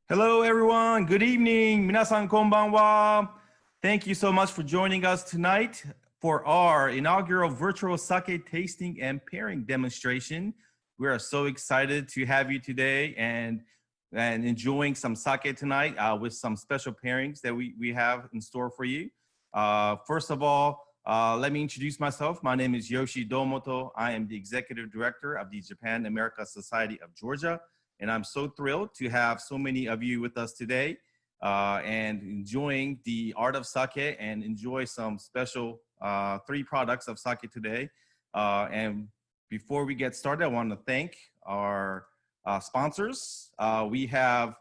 Hello, everyone. Good evening. Minasan konbanwa. Thank you so much for joining us tonight for our inaugural virtual sake tasting and pairing demonstration. We are so excited to have you today and enjoying some sake tonight with some special pairings that we have in store for you. First of all, let me introduce myself. My name is Yoshi Domoto. I am the Executive Director of the Japan America Society of Georgia. And I'm so thrilled to have so many of you with us today and enjoying the art of sake and enjoy some special 3 products of sake today. And before we get started, I want to thank our sponsors. We have,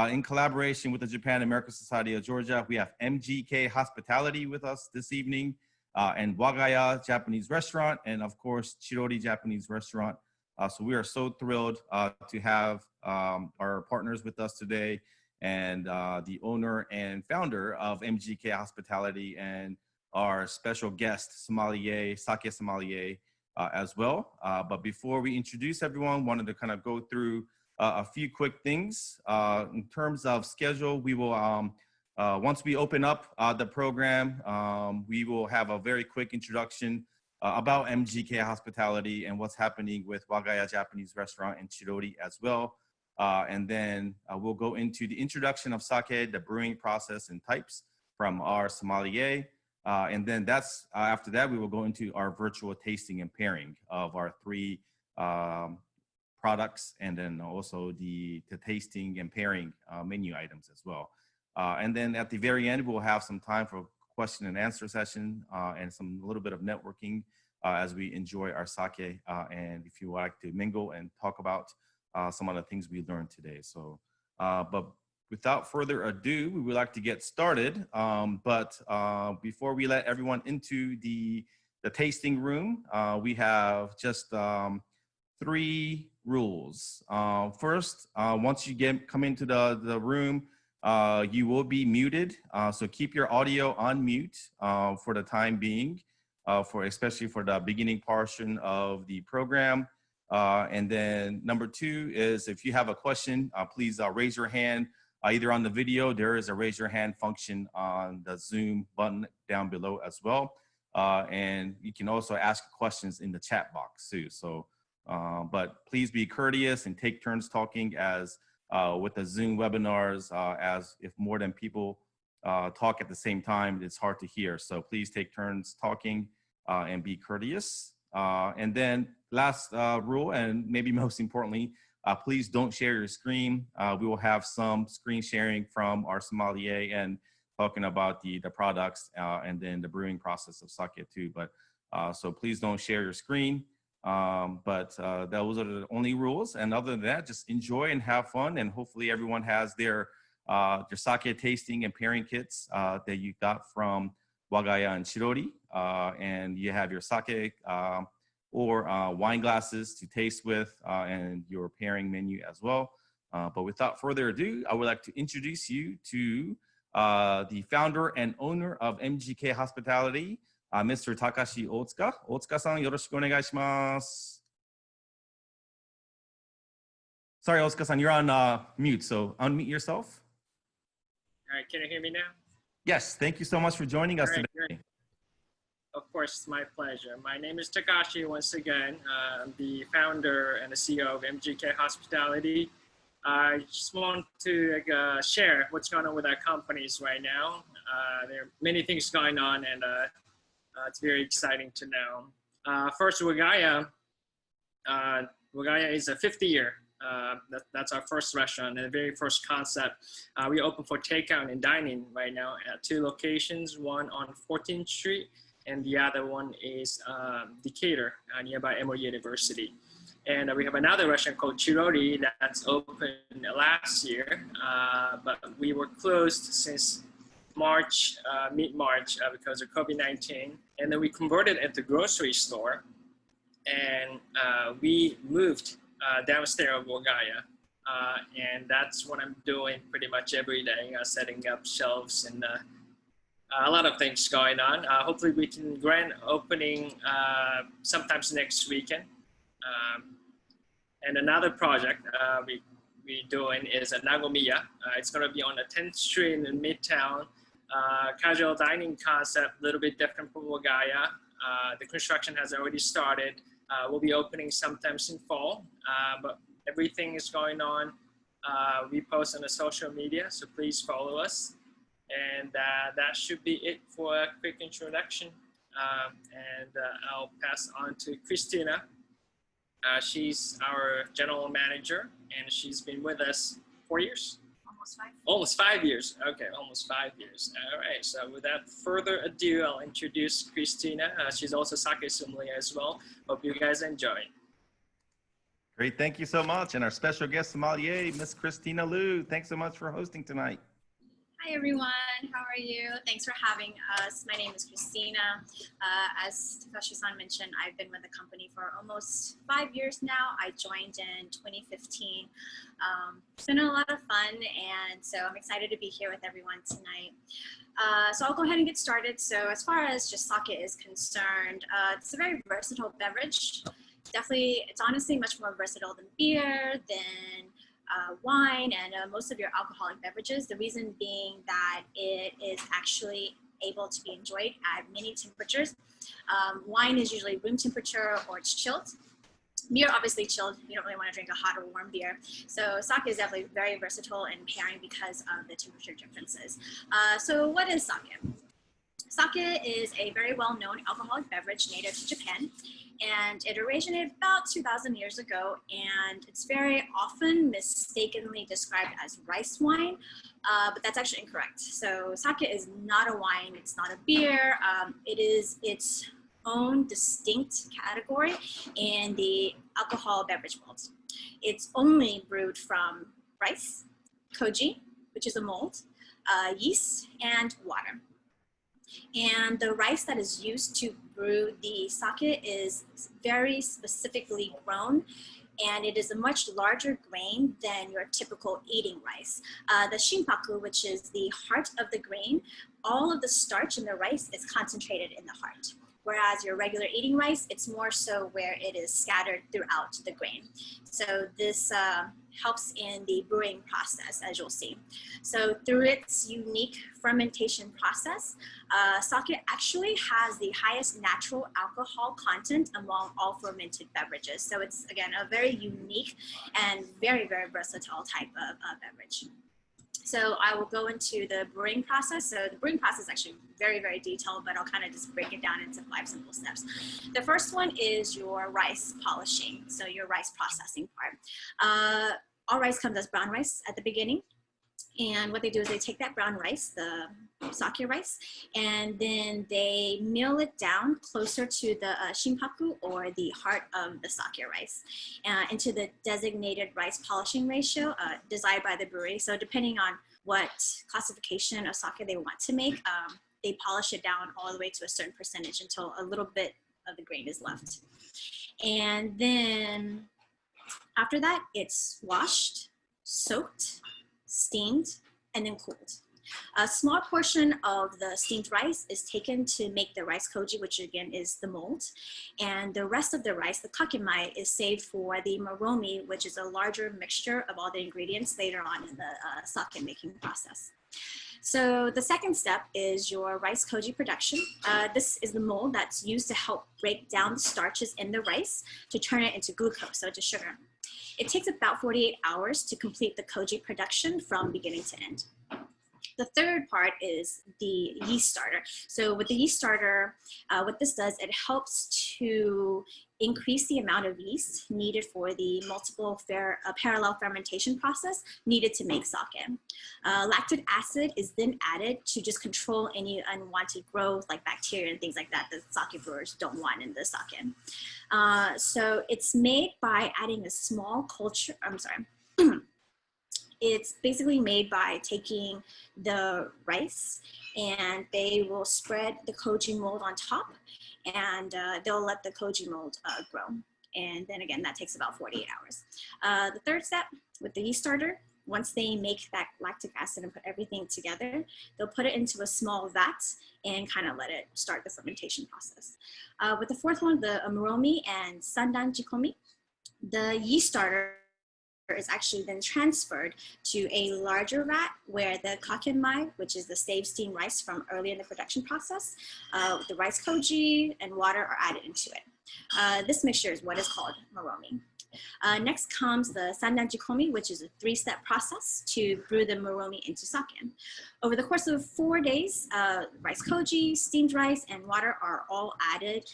in collaboration with the Japan American Society of Georgia, we have Mgk Hospitality with us this evening, and Wagaya Japanese Restaurant, and of course, Chirori Japanese Restaurant. So we are so thrilled to have our partners with us today, and the owner and founder of Mgk Hospitality, and our special guest sommelier, sake sommelier as well. But before we introduce everyone, wanted to kind of go through a few quick things. In terms of schedule, we will, once we open up the program, we will have a very quick introduction about Mgk Hospitality and what's happening with Wagaya Japanese Restaurant and Chirori as well. And then we'll go into the introduction of sake, the brewing process and types from our sommelier. And then that's after that, we will go into our virtual tasting and pairing of our 3 products, and then also the tasting and pairing menu items as well. And then at the very end, we'll have some time for question and answer session and a little bit of networking as we enjoy our sake, and if you would like to mingle and talk about some of the things we learned today. So, but without further ado, we would like to get started. But before we let everyone into the tasting room, we have just 3 rules. First, once you come into the room, you will be muted, so keep your audio on mute for the time being, especially for the beginning portion of the program. And then number 2 is, if you have a question, please raise your hand. Either on the video, there is a raise your hand function on the Zoom button down below as well. And you can also ask questions in the chat box too. So, but please be courteous and take turns talking, as with the Zoom webinars, as if more than people talk at the same time, it's hard to hear. So please take turns talking and be courteous. And then last rule, and maybe most importantly, please don't share your screen. We will have some screen sharing from our sommelier and talking about the products and then the brewing process of sake too. But so please don't share your screen. But those are the only rules. And other than that, just enjoy and have fun. And hopefully everyone has their sake tasting and pairing kits that you got from Wagaya and Chirori. And you have your sake or wine glasses to taste with, and your pairing menu as well. But without further ado, I would like to introduce you to the founder and owner of Mgk Hospitality, Mr. Takashi Otsuka. Otsuka-san, yoroshiku onegaishimasu. Sorry, Otsuka-san, you're on mute, so unmute yourself. All right, can you hear me now? Yes, thank you so much for joining us today. Great. Of course, it's my pleasure. My name is Takashi once again. I'm the founder and the CEO of Mgk Hospitality. I just want to share what's going on with our companies right now. There are many things going on, and it's very exciting to know. First, Wagaya. Wagaya is a 50-year. That's our first restaurant and the very first concept. We open for takeout and dining right now at 2 locations, one on 14th Street, and the other one is Decatur, nearby Emory University. And we have another restaurant called Chirori that's opened last year, but we were closed since March, mid-March, because of COVID-19. And then we converted it into a grocery store, and we moved downstairs of Wagaya. And that's what I'm doing pretty much every day, setting up shelves and a lot of things going on. Hopefully we can grand opening sometimes next weekend. And another project, we we're doing is a Nagomiya. It's going to be on the 10th Street in Midtown. Casual dining concept, a little bit different from Wagaya. The construction has already started. We'll be opening sometimes in fall, but everything is going on. We post on the social media, so please follow us. And that should be it for a quick introduction. I'll pass on to Christina. She's our general manager, and she's been with us 4 years. Almost 5 years. Okay, almost 5 years. All right, so without further ado, I'll introduce Christina. She's also sake sommelier as well. Hope you guys enjoy. Great, thank you so much. And our special guest sommelier, Miss Christina Liu. Thanks so much for hosting tonight. Hi everyone, how are you? Thanks for having us. My name is Christina. As Takashi-san mentioned, I've been with the company for almost 5 years now. I joined in 2015. It's been a lot of fun, and so I'm excited to be here with everyone tonight. So I'll go ahead and get started. So as far as just sake is concerned, it's a very versatile beverage. Definitely, it's honestly much more versatile than beer, than wine, and most of your alcoholic beverages. The reason being that it is actually able to be enjoyed at many temperatures. Wine is usually room temperature or it's chilled. Beer, obviously chilled. You don't really want to drink a hot or warm beer. So sake is definitely very versatile in pairing because of the temperature differences. So what is sake? Sake is a very well-known alcoholic beverage native to Japan, and it originated about 2,000 years ago, and it's very often mistakenly described as rice wine, but that's actually incorrect. So sake is not a wine, it's not a beer, it is its own distinct category in the alcohol beverage world. It's only brewed from rice, koji, which is a mold, yeast, and water. And the rice that is used to brew the sake is very specifically grown, and it is a much larger grain than your typical eating rice. The shinpaku, which is the heart of the grain, all of the starch in the rice is concentrated in the heart. Whereas your regular eating rice, it's more so where it is scattered throughout the grain. So this helps in the brewing process, as you'll see. So through its unique fermentation process, sake actually has the highest natural alcohol content among all fermented beverages. So it's, again, a very unique and very, very versatile type of beverage. So I will go into the brewing process. So the brewing process is actually very, very detailed, but I'll kind of just break it down into 5 simple steps. The first one is your rice polishing, so your rice processing part. All rice comes as brown rice at the beginning. And what they do is they take that brown rice, the sake rice, and then they mill it down closer to the shinpaku, or the heart of the sake rice, into the designated rice polishing ratio desired by the brewery. So depending on what classification of sake they want to make, they polish it down all the way to a certain percentage until a little bit of the grain is left. And then after that, it's washed, soaked, steamed, and then cooled. A small portion of the steamed rice is taken to make the rice koji, which again is the mold. And the rest of the rice, the kakemai, is saved for the moromi, which is a larger mixture of all the ingredients later on in the sake making process. So the second step is your rice koji production. This is the mold that's used to help break down the starches in the rice to turn it into glucose, so to sugar. It takes about 48 hours to complete the koji production from beginning to end. The third part is the yeast starter. So with the yeast starter, what this does, it helps to increase the amount of yeast needed for the multiple parallel fermentation process needed to make sake. Lactic acid is then added to just control any unwanted growth like bacteria and things like that sake brewers don't want in the sake. So it's made by adding a small culture, it's basically made by taking the rice and they will spread the koji mold on top, and they'll let the koji mold grow. And then again, that takes about 48 hours. The third step with the yeast starter, once they make that lactic acid and put everything together, they'll put it into a small vat and kind of let it start the fermentation process. With the fourth one, the moromi and sandan jikomi, the yeast starter is actually then transferred to a larger vat where the kakenmai, which is the saved steamed rice from earlier in the production process, the rice koji and water are added into it. This mixture is what is called moromi. Next comes the sandanjikomi, which is a 3-step process to brew the moromi into sake. Over the course of 4 days, rice koji, steamed rice, and water are all added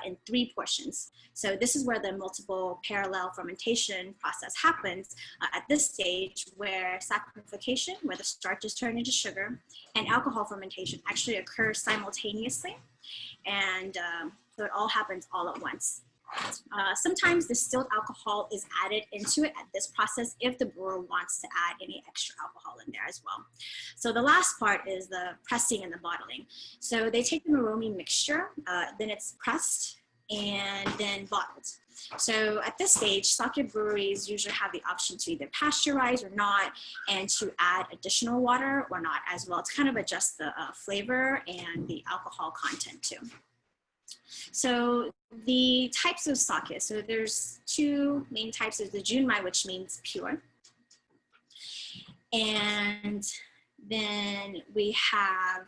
in 3 portions. So this is where the multiple parallel fermentation process happens at this stage, where saccharification, where the starch is turned into sugar, and alcohol fermentation actually occurs simultaneously. And so it all happens all at once. Sometimes distilled alcohol is added into it at this process if the brewer wants to add any extra alcohol in there as well. So the last part is the pressing and the bottling. So they take the moromi mixture, then it's pressed and then bottled. So at this stage, sake breweries usually have the option to either pasteurize or not, and to add additional water or not as well, to kind of adjust the flavor and the alcohol content too. So the types of sake, so there's 2 main types. There's the junmai, which means pure. And then we have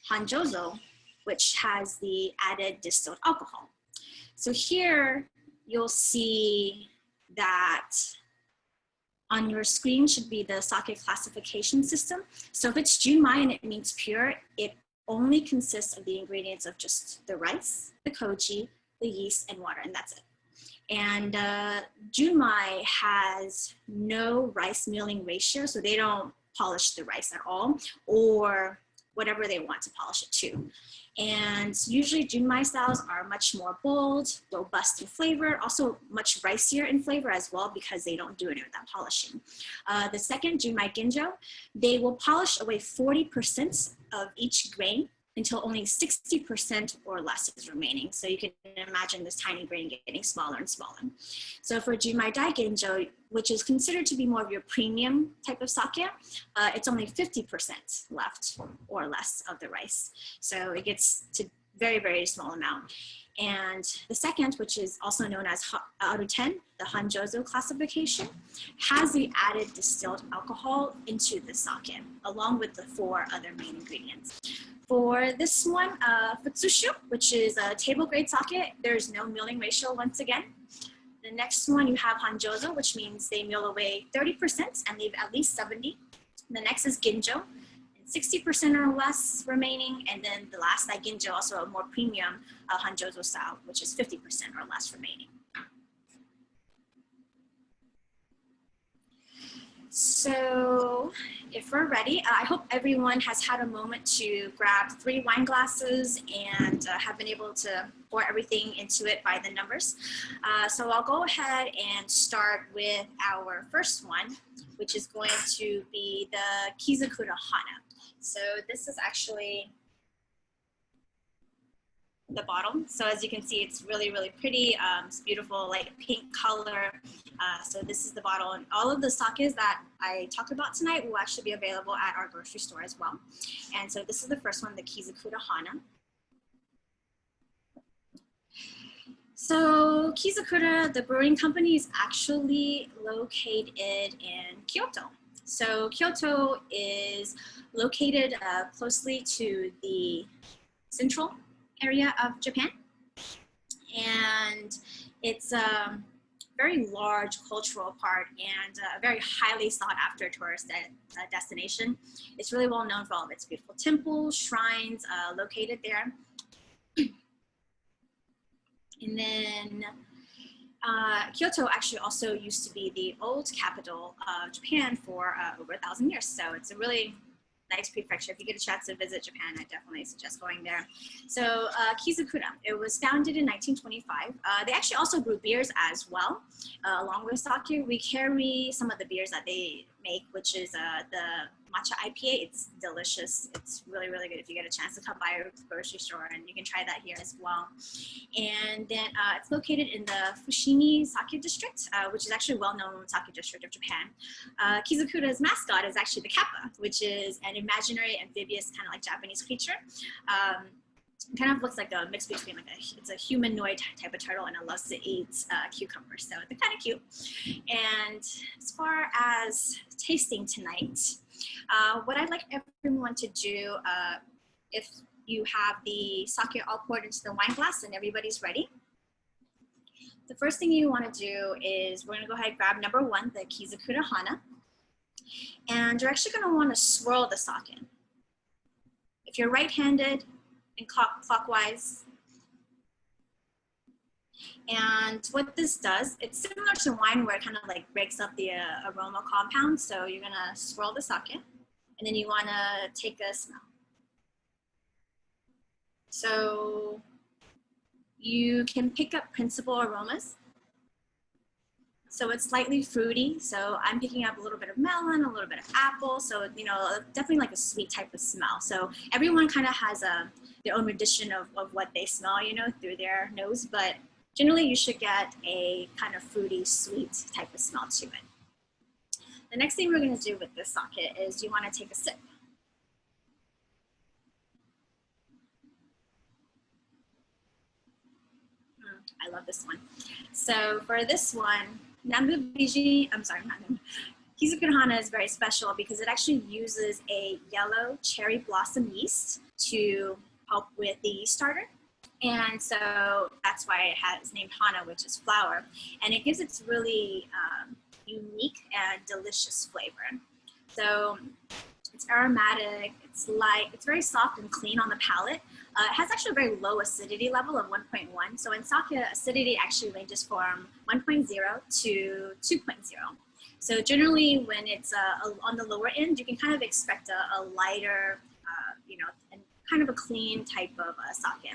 Hanjozo, which has the added distilled alcohol. So here you'll see that on your screen should be the sake classification system. So if it's junmai and it means pure, it only consists of the ingredients of just the rice, the koji, the yeast, and water, and that's it. And junmai has no rice milling ratio, so they don't polish the rice at all, or whatever they want to polish it to. And usually junmai styles are much more bold, robust in flavor, also much ricier in flavor as well, because they don't do any of that polishing. The second, junmai ginjo, they will polish away 40% of each grain until only 60% or less is remaining. So you can imagine this tiny grain getting smaller and smaller. So for junmai daiginjo, which is considered to be more of your premium type of sake, it's only 50% left or less of the rice. So it gets to very, very small amount. And the second, which is also known as Aruten, the Hanjozo classification, has the added distilled alcohol into the sake, along with the 4 other main ingredients. For this one, Futsushu, which is a table grade sake, there's no milling ratio once again. The next one you have Hanjozo, which means they mill away 30% and leave at least 70. The next is Ginjo, 60% or less remaining. And then the last, Daiginjo, also a more premium Hanjozo style, which is 50% or less remaining. So if we're ready, I hope everyone has had a moment to grab 3 wine glasses and have been able to pour everything into it by the numbers. So I'll go ahead and start with our first one, which is going to be the Kizakura Hana. So this is actually the bottle. So as you can see, it's really, really pretty. It's beautiful, like pink color. So this is the bottle, and all of the sakes that I talked about tonight will actually be available at our grocery store as well. And so this is the first one, the Kizakudahana. So Kizakura, the brewing company, is actually located in Kyoto. So Kyoto is located closely to the central area of Japan, and it's a very large cultural part and a very highly sought after tourist destination. It's really well known for all of its beautiful temples, shrines located there. And then Kyoto actually also used to be the old capital of Japan for over 1,000 years. So it's a really nice prefecture. If you get a chance to visit Japan, I definitely suggest going there. So Kizukura, it was founded in 1925. They actually also brew beers as well, along with sake. We carry some of the beers that they make, which is the Matcha Ipa. It's delicious. It's really, really good if you get a chance to come by a grocery store, and you can try that here as well. And then it's located in the Fushimi Sake District, which is actually a well-known sake district of Japan. Kizukura's mascot is actually the kappa, which is an imaginary amphibious kind of like Japanese creature. It kind of looks like a mix between it's a humanoid type of turtle, and it loves to eat cucumbers. So they're kind of cute. And as far as tasting tonight, what I'd like everyone to do, if you have the sake all poured into the wine glass and everybody's ready, the first thing you want to do is we're going to go ahead and grab number 1, the Kizakura Hana. And you're actually going to want to swirl the sake. If you're right-handed and clockwise. And what this does, it's similar to wine where it kind of like breaks up the aroma compound. So you're going to swirl the sake, and then you want to take a smell. So you can pick up principal aromas. So it's slightly fruity. So I'm picking up a little bit of melon, a little bit of apple. So, you know, definitely like a sweet type of smell. So everyone kind of has their own rendition of what they smell, you know, through their nose. But generally you should get a kind of fruity, sweet type of smell to it. The next thing we're going to do with this sake is you want to take a sip. I love this one. So for this one, Kizakura Hana is very special because it actually uses a yellow cherry blossom yeast to help with the yeast starter. And so that's why it has named Hana, which is flower. And it gives its really unique and delicious flavor. So it's aromatic, it's light, it's very soft and clean on the palate. It has actually a very low acidity level of 1.1. So in sake, acidity actually ranges from 1.0 to 2.0. So generally when it's on the lower end, you can kind of expect a lighter, you know, and kind of a clean type of sake.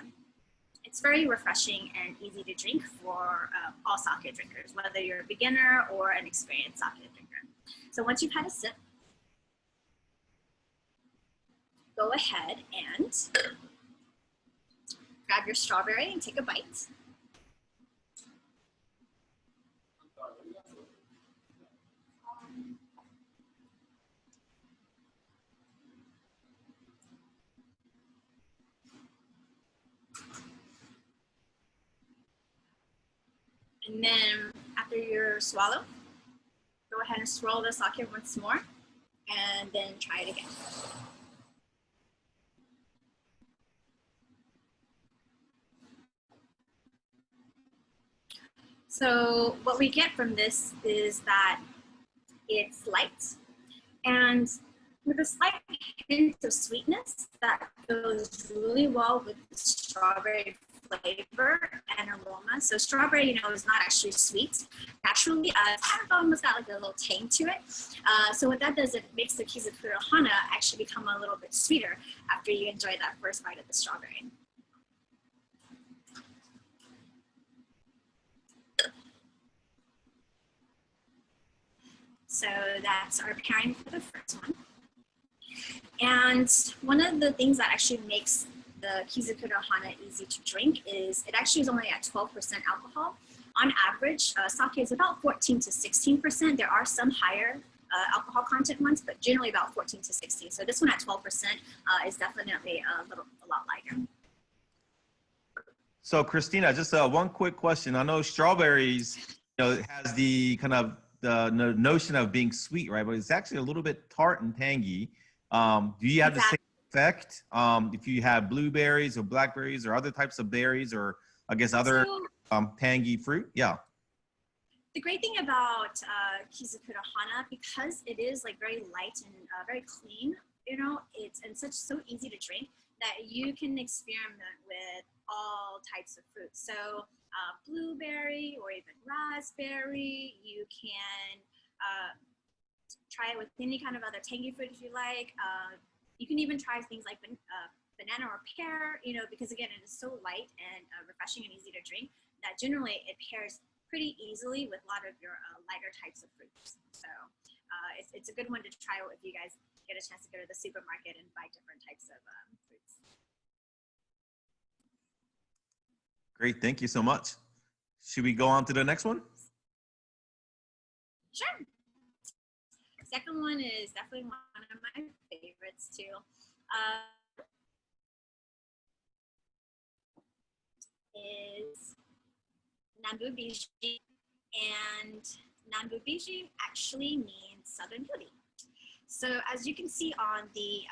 It's very refreshing and easy to drink for all sake drinkers, whether you're a beginner or an experienced sake drinker. So once you've had a sip, go ahead and grab your strawberry and take a bite. And then after your swallow, go ahead and swirl the sake once more, and then try it again. So what we get from this is that it's light, and with a slight hint of sweetness that goes really well with the strawberry flavor and aroma. So strawberry, you know, is not actually sweet naturally. It's kind of almost got like a little tang to it. So what that does, it makes the Kizakura Hana actually become a little bit sweeter after you enjoy that first bite of the strawberry. So that's our pairing for the first one. And one of the things that actually makes the Kizakura Hana easy to drink is it actually is only at 12% alcohol. On average, sake is about 14 to 16%. There are some higher alcohol content ones, but generally about 14 to 16. So this one at 12% is definitely a lot lighter. So Christina, just one quick question. I know strawberries, you know, has the kind of the notion of being sweet, right? But it's actually a little bit tart and tangy. Do you have the same effect if you have blueberries or blackberries or other types of berries, or I guess other tangy fruit? Yeah. The great thing about Kizakura Hana, because it is like very light and very clean, you know, it's so easy to drink that you can experiment with all types of fruits. So blueberry or even raspberry, you can try it with any kind of other tangy fruit if you like. You can even try things like banana or pear, you know, because again, it is so light and refreshing and easy to drink that generally it pairs pretty easily with a lot of your lighter types of fruits. So it's a good one to try if you guys get a chance to go to the supermarket and buy different types of fruits. Great, thank you so much. Should we go on to the next one? Sure. Second one is definitely one of my favorites too. Nanbu-biji, and Nanbu-biji actually means Southern Beauty. So as you can see on the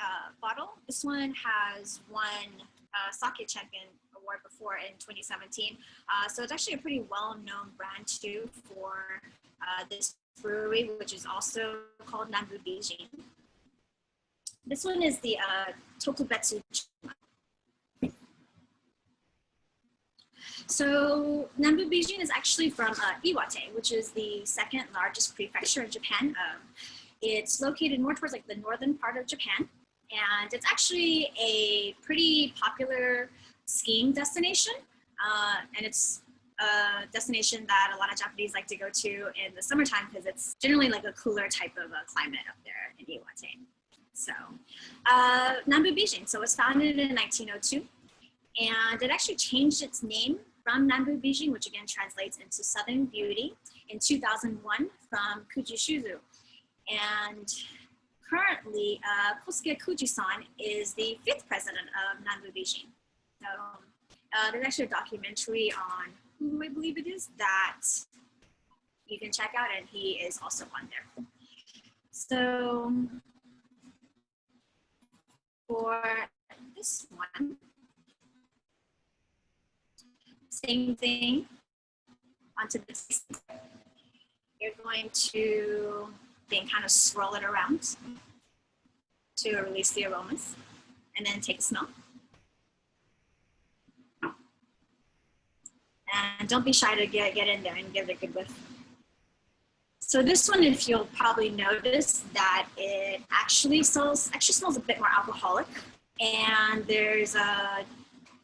bottle, this one has won Sake Champion Award before in 2017. So it's actually a pretty well-known brand too for this brewery, which is also called Nanbu-biji. This one is the Tokugawatsu. So Nanbu-biji is actually from Iwate, which is the second largest prefecture in Japan. It's located more towards like the northern part of Japan, and it's actually a pretty popular skiing destination. And it's a destination that a lot of Japanese like to go to in the summertime because it's generally like a cooler type of climate up there in Iwate. So Nanbu-biji, so it was founded in 1902, and it actually changed its name from Nanbu-biji, which again translates into Southern Beauty, in 2001 from Kujishuzu. And currently, Kosuke Kuji-san is the 5th president of Nanbu-biji. So there's actually a documentary on who I believe it is that you can check out, and he is also on there. So for this one, same thing onto the taste. You're going to then kind of swirl it around to release the aromas, and then take a smell. And don't be shy to get in there and give it a good whiff. So this one, if you'll probably notice that it actually smells a bit more alcoholic, and there's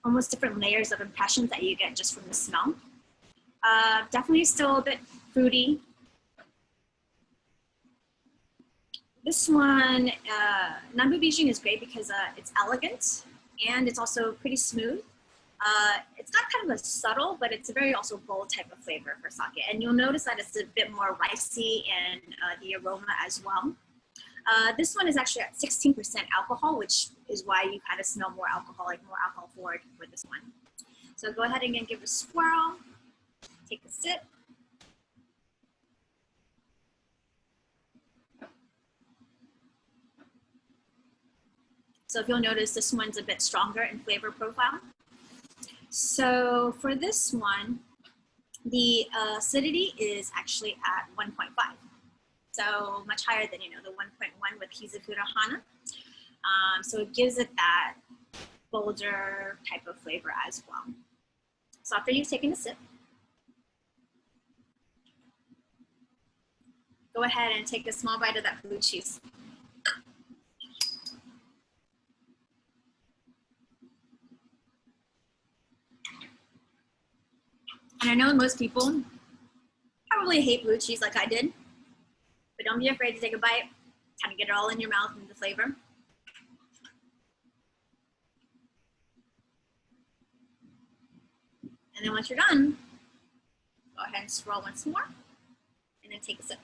almost different layers of impressions that you get just from the smell. Definitely still a bit fruity. This one, Nanbu-biji is great because it's elegant and it's also pretty smooth. It's got kind of a subtle, but it's a very also bold type of flavor for sake. And you'll notice that it's a bit more ricey in the aroma as well. This one is actually at 16% alcohol, which is why you kind of smell more alcoholic, more alcohol forward for this one. So go ahead and again, give it a swirl, take a sip. So if you'll notice, this one's a bit stronger in flavor profile. So for this one, the acidity is actually at 1.5. So much higher than, the 1.1 with Kizakura Hana. So it gives it that bolder type of flavor as well. So after you've taken a sip, go ahead and take a small bite of that blue cheese. And I know most people probably hate blue cheese like I did, but don't be afraid to take a bite, kind of get it all in your mouth and the flavor. And then once you're done, go ahead and swirl once more, and then take a sip.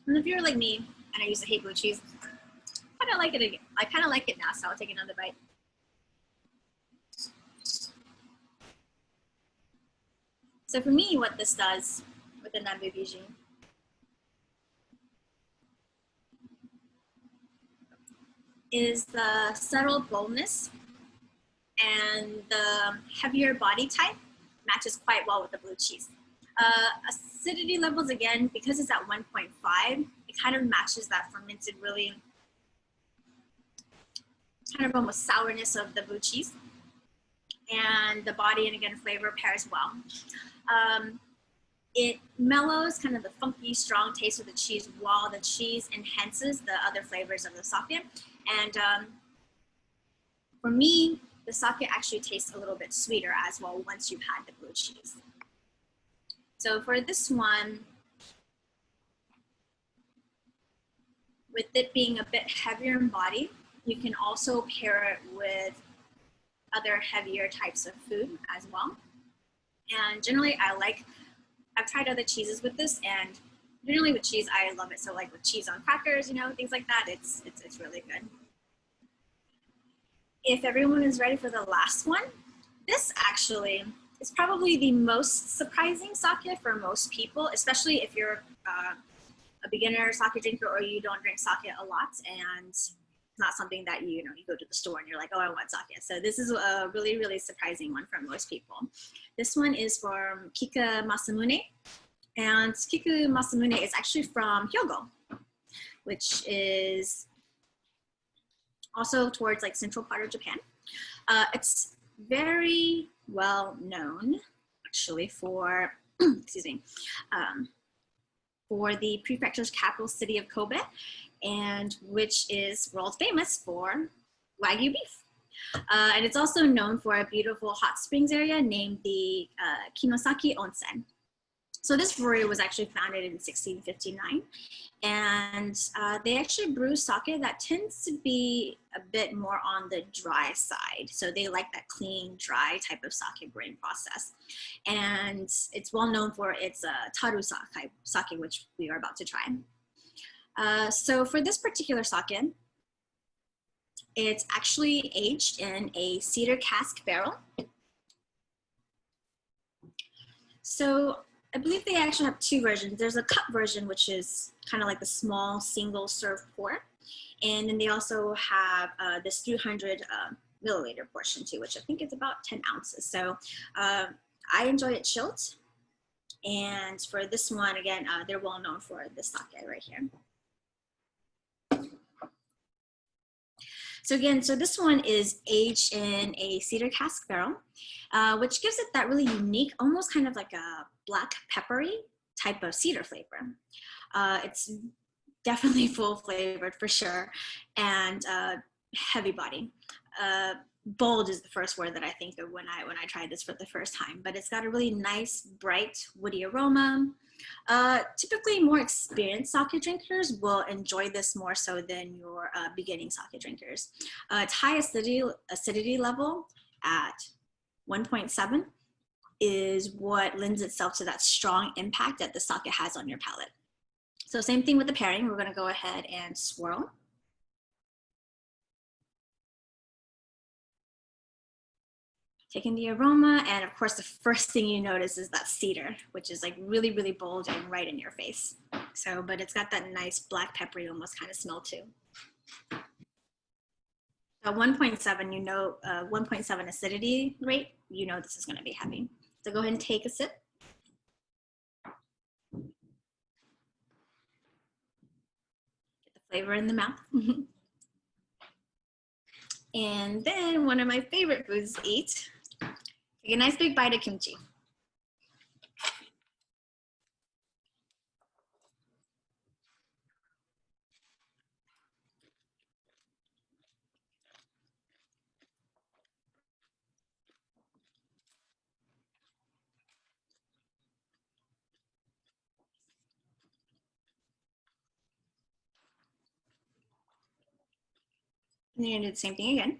And if you're like me, and I used to hate blue cheese, I kind of like it again. I kind of like it now, so I'll take another bite. So for me, what this does with the Nanbu-biji is the subtle boldness and the heavier body type matches quite well with the blue cheese. Acidity levels, again, because it's at 1.5, it kind of matches that fermented, really kind of almost sourness of the blue cheese. And the body and again, flavor pairs well. It mellows kind of the funky, strong taste of the cheese while the cheese enhances the other flavors of the sake. And for me, the sake actually tastes a little bit sweeter as well once you've had the blue cheese. So for this one, with it being a bit heavier in body, you can also pair it with other heavier types of food as well. And generally I've tried other cheeses with this, and generally with cheese, I love it. So like with cheese on crackers, you know, things like that, it's really good. If everyone is ready for the last one, this actually is probably the most surprising sake for most people, especially if you're a beginner sake drinker or you don't drink sake a lot and it's not something that you go to the store and you're like, oh, I want sake. So this is a really, really surprising one for most people. This one is from Kika Masamune. And Kiku Masamune is actually from Hyogo, which is also towards like central part of Japan. It's very well known actually for, excuse me, for the prefecture's capital city of Kobe, and which is world famous for Wagyu beef. And it's also known for a beautiful hot springs area named the Kinosaki Onsen. So this brewery was actually founded in 1659, and they actually brew sake that tends to be a bit more on the dry side. So they like that clean, dry type of sake brewing process. And it's well known for its taru sake, which we are about to try. So for this particular sake, it's actually aged in a cedar cask barrel. So I believe they actually have two versions. There's a cup version, which is kind of like the small single serve pour. And then they also have this 300 milliliter portion too, which I think is about 10 ounces. So I enjoy it chilled. And for this one, again, they're well known for this sake right here. So again, so this one is aged in a cedar cask barrel, which gives it that really unique, almost kind of like a black peppery type of cedar flavor. It's definitely full flavored for sure, and heavy body. Bold is the first word that I think of when I tried this for the first time, but it's got a really nice, bright, woody aroma. Typically more experienced sake drinkers will enjoy this more so than your beginning sake drinkers. Its high acidity level at 1.7 is what lends itself to that strong impact that the sake has on your palate. So same thing with the pairing. We're going to go ahead and swirl. Taking the aroma, and of course the first thing you notice is that cedar, which is like really, really bold and right in your face. So, but it's got that nice black peppery almost kind of smell too. So 1.7, 1.7 acidity rate, this is going to be heavy. So go ahead and take a sip. Get the flavor in the mouth. And then one of my favorite foods to eat, take a nice big bite of kimchi. And you're gonna do the same thing again.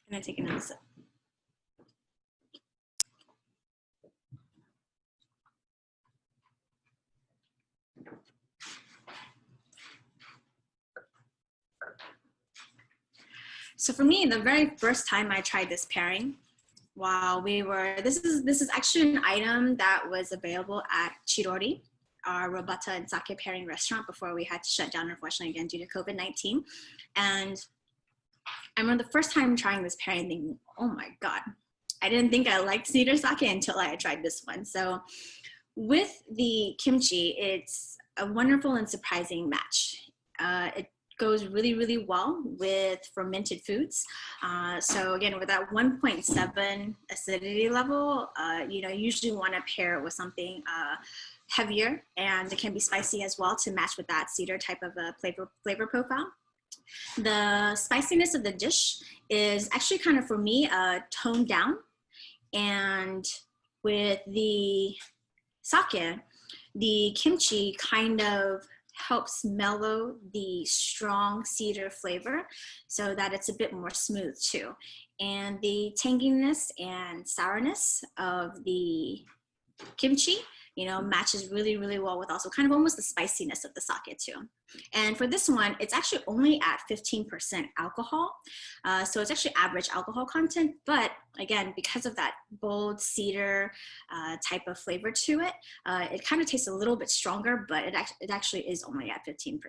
And then take another sip. So for me, the very first time I tried this pairing, while we were, this is actually an item that was available at Chirori, our Robata and sake pairing restaurant, before we had to shut down, unfortunately, again, due to COVID-19. And I remember the first time trying this pairing thinking, oh my God, I didn't think I liked cedar sake until I tried this one. So with the kimchi, it's a wonderful and surprising match. It goes really, really well with fermented foods. So again, with that 1.7 acidity level, you usually want to pair it with something heavier, and it can be spicy as well to match with that cedar type of a flavor profile. The spiciness of the dish is actually kind of, for me, toned down. And with the sake, the kimchi kind of helps mellow the strong cedar flavor so that it's a bit more smooth too. And the tanginess and sourness of the kimchi, you know, matches really, really well with also kind of almost the spiciness of the sake too. And for this one, it's actually only at 15% alcohol. So it's actually average alcohol content, but again, because of that bold cedar type of flavor to it, it kind of tastes a little bit stronger, but it actually is only at 15%.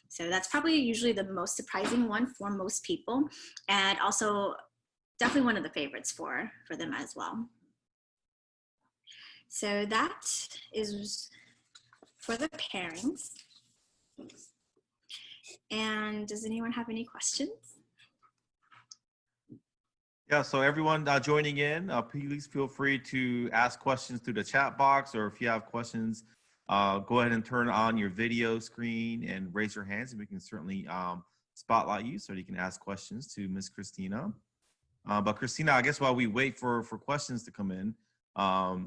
So that's probably usually the most surprising one for most people. And also definitely one of the favorites for them as well. So that is for the pairings. And does anyone have any questions? Yeah, so everyone joining in, please feel free to ask questions through the chat box, or if you have questions, go ahead and turn on your video screen and raise your hands, and we can certainly spotlight you so you can ask questions to Miss Christina. But Christina, I guess while we wait for questions to come in,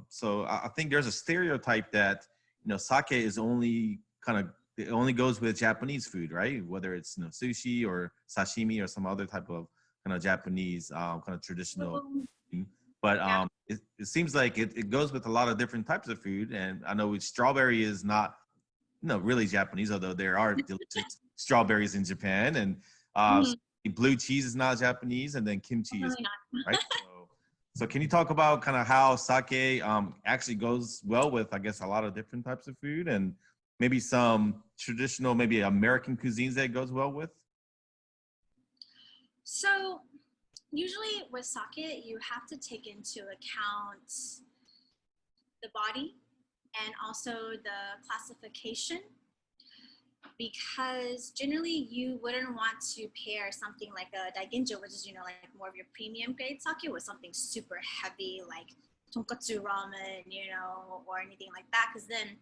so I think there's a stereotype that, you know, sake is only it only goes with Japanese food, right? Whether it's, you know, sushi or sashimi or some other type of kind of Japanese kind of traditional thing. But it seems like it goes with a lot of different types of food. And I know strawberry is not, you know, really Japanese, although there are delicious strawberries in Japan. And blue cheese is not Japanese, and then kimchi is not, right? So can you talk about kind of how sake actually goes well with, I guess, a lot of different types of food, and maybe some traditional, maybe American cuisines that it goes well with? So usually with sake, you have to take into account the body and also the classification, because generally you wouldn't want to pair something like a daiginjo, which is, you know, like more of your premium grade sake, with something super heavy like tonkatsu ramen, you know, or anything like that, because then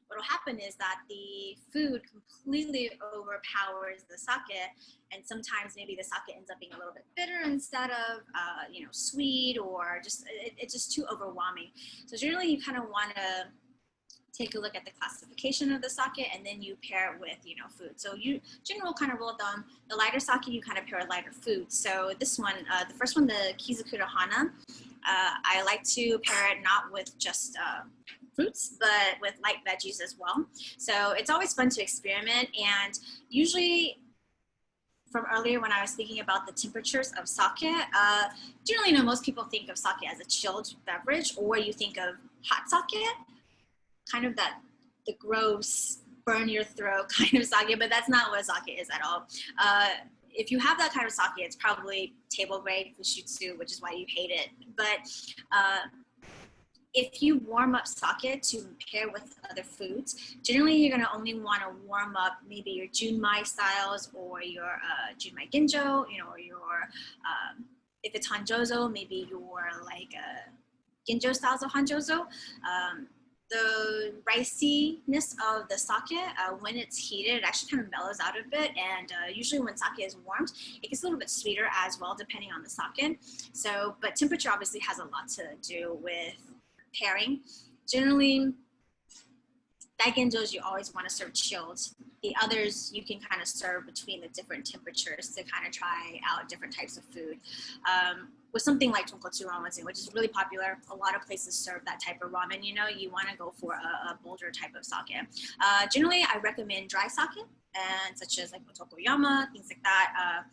what will happen is that the food completely overpowers the sake, and sometimes maybe the sake ends up being a little bit bitter instead of, you know, sweet, or just it's just too overwhelming. So generally you kind of want to take a look at the classification of the sake, and then you pair it with, you know, food. So you general kind of rule of thumb, the lighter sake, you kind of pair with lighter food. So this one, the first one, the Kizakura Hana, I like to pair it not with just fruits, but with light veggies as well. So it's always fun to experiment. And usually, from earlier when I was speaking about the temperatures of sake, generally, you know, most people think of sake as a chilled beverage, or you think of hot sake, kind of the gross, burn your throat kind of sake, but that's not what sake is at all. If you have that kind of sake, it's probably table grade fushitsu, which is why you hate it. But if you warm up sake to pair with other foods, generally you're gonna only want to warm up maybe your junmai styles, or your junmai ginjo, you know, or your, if it's Hanjozo, maybe your like ginjo styles of Hanjozo. The riciness of the sake, when it's heated, it actually kind of mellows out a bit. And usually when sake is warmed, it gets a little bit sweeter as well, depending on the sake. So, but temperature obviously has a lot to do with pairing. Generally, daiginjos you always want to serve chilled. The others you can kind of serve between the different temperatures to kind of try out different types of food. With something like tonkatsu ramen, which is really popular, a lot of places serve that type of ramen. You know, you want to go for a bolder type of sake. Generally, I recommend dry sake, and such as like Tokoyama, things like that.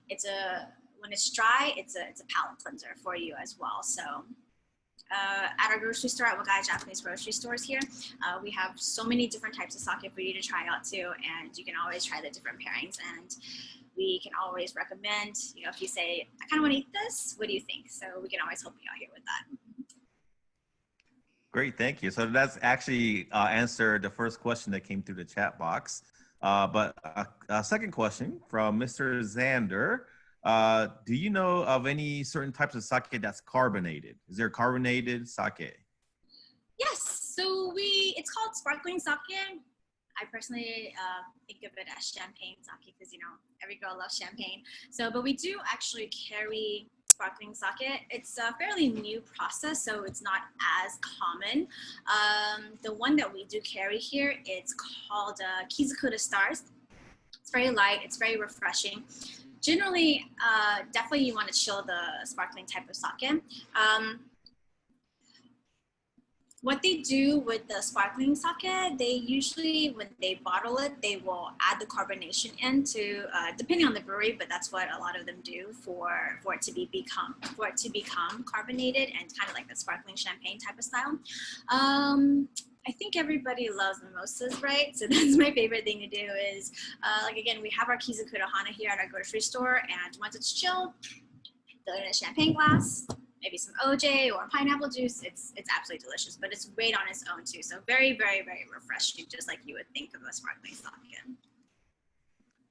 When it's dry, it's a palate cleanser for you as well. So. At our grocery store, at Wagaya Japanese grocery stores here, we have so many different types of sake for you to try out too, and you can always try the different pairings, and we can always recommend, you know, if you say, I kind of want to eat this, what do you think? So we can always help you out here with that. Great, thank you. So that's actually answered the first question that came through the chat box. But a second question from Mr. Xander. Do you know of any certain types of sake that's carbonated? Is there carbonated sake? Yes, so it's called sparkling sake. I personally think of it as champagne sake, because, you know, every girl loves champagne. So, but we do actually carry sparkling sake. It's a fairly new process, so it's not as common. The one that we do carry here, it's called Kizakura Stars. It's very light, it's very refreshing. Generally, definitely you want to chill the sparkling type of sake. What they do with the sparkling sake, they usually, when they bottle it, they will add the carbonation into, depending on the brewery, but that's what a lot of them do for it to become carbonated and kind of like the sparkling champagne type of style. I think everybody loves mimosas, right? So that's my favorite thing to do is, like again, we have our Kizakudahana here at our grocery store, and once it's chilled, fill it in a champagne glass, maybe some OJ or pineapple juice. It's absolutely delicious, but it's great on its own too. So very, very, very refreshing, just like you would think of a sparkling sake.